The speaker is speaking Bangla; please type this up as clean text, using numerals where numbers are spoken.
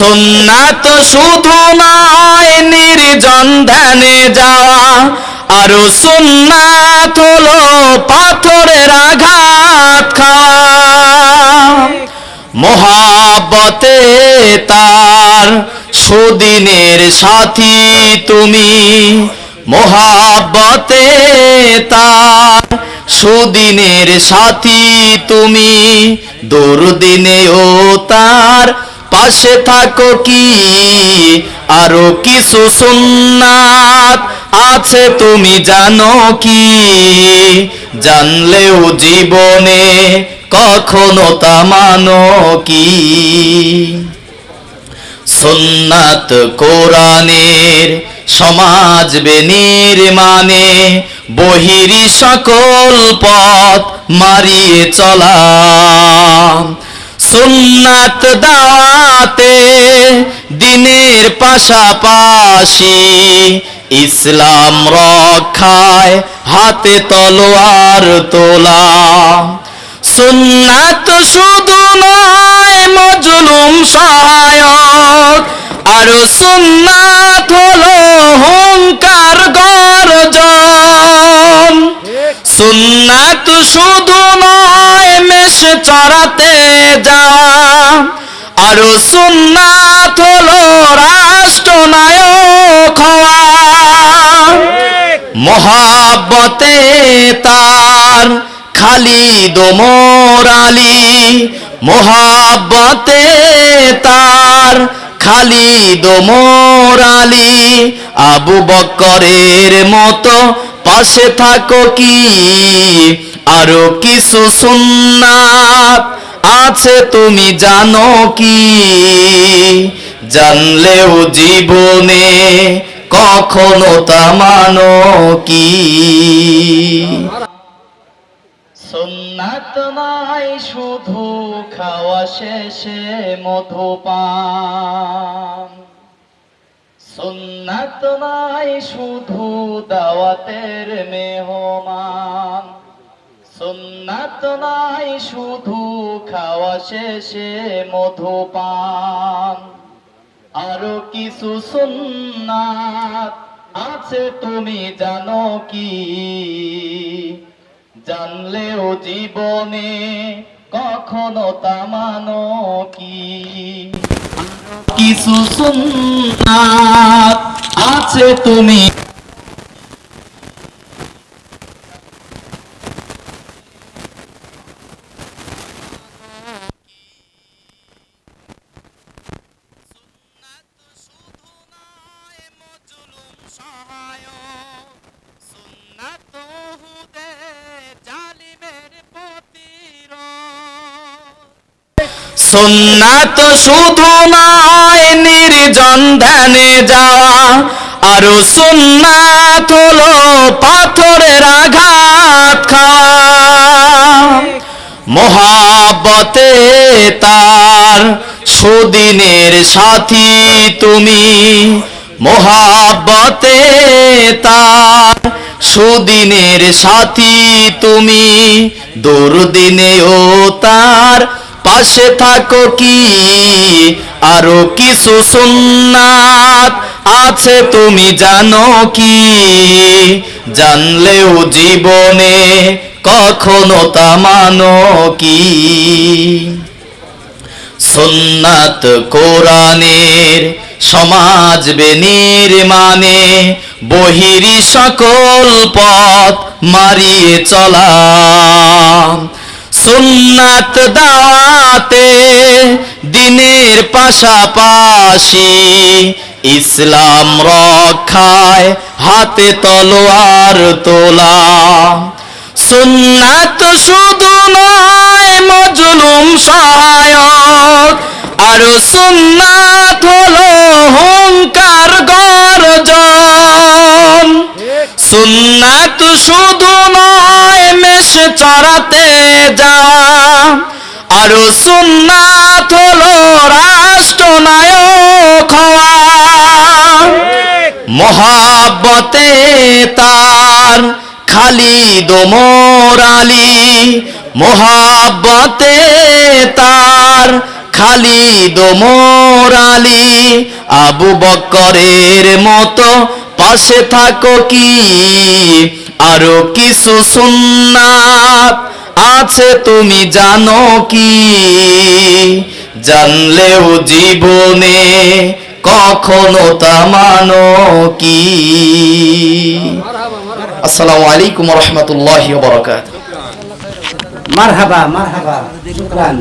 সুন্নাত শুধু নয় নির্জন ধ্যানে যাওয়া, আরো সুন্নাত হলো পাথরের আঘাত খাওয়া। মোহাব্বতে তার সুদিনের সাথী তুমি, মোহাব্বতে তার সুদিনের সাথী তুমি, দুর্দিনেও তার পাশে থাকো কি। আরো কিছু সুন্নাত আছে তুমি জানো কি, জানলেও জীবনে কখনো তা মানো কি। সুন্নাত কোরআনের সমাজ বেনির্মাণে, বহিরি সকল পথ মারিয়ে চলা। সুন্নাত দাওয়াতে দিনের পাশাপাশি, ইসলাম রক্ষায় হাতে তলোয়ার তোলা। সুন্নাত শুধু নয় মজলুম সহায়ক, আরো সুন্নাত হলো হুঙ্কার গর্জন। সুন্নাত শুধু নয় মেষ চড়াতে যাওয়া, আরো সুন্নাত হলো রাষ্ট্রনায়ক হওয়া। মোহাব্বতে তার খালিদ ওমর আলী, মোহাব্বতে তার খালিদ ওমর আলী, আবু বকরের মতো পাশে থাকো কি। আরো কিছু সুন্নাত আছে তুমি জানো কি, জানলেও জীবনে কখনো তা মানো কি। সুন্নাত নয় শুধু খাওয়া শেষে মধুপান, সুন্নাত নয় শুধু দাওয়াতের মেহমান, সুন্নাত নয় শুধু খাওয়া শেষে মধুপান। আরো কিছু সুন্নাত আছে তুমি জানো কি, জানলেও জীবনে কখনো তা মানো কি। কিছু সুন্নাত আছে তুমি সুন্নাত শুধু নয় নির্জন ধ্যানে যাওয়া, আরো সুন্নাত হলো পাথরের আঘাত খাওয়া। মোহাব্বতে তার সুদিনের সাথী তুমি, মোহাব্বতে তার সুদিনের সাথী তুমি, দুর্দিনেও তার পাশে থাকো কি। আরো কিছু সুন্নাত আছে তুমি জানো কি, জানলেও জীবনে কখনো তা মানো কি। সুন্নাত কোরআনের সমাজ বেনির্মাণে, বহিরি সকল পথ মারিয়ে চলা। সুন্নাত দাওয়াতে দিনের পাশাপাশি, ইসলাম রক্ষায় হাতে তলোয়ার তোলা। সুন্নাত শুধু নয় মজলুম সহায়ক, আরো সুন্নাত হলো হুঙ্কার গর্জন। সুন্নাত শুধু নয় মেষ চড়াতে যাওয়া, আরো সুন্নাত হলো রাষ্ট্রনায়ক হওয়া। মোহাব্বতে তার খালিদ ওমর আলী, মোহাব্বতে তার খালিদ ওমর আলী আবু বকরের মতো পাশে থাকো কি আরো কিছু সুন্নাত আছে তুমি জানো কি জানলেও জীবনে কখনো তা মানো কি আসসালামু আলাইকুম ওয়া রাহমাতুল্লাহি ওয়া বারাকাতুহু মারহাবা মারহাবা শুকরান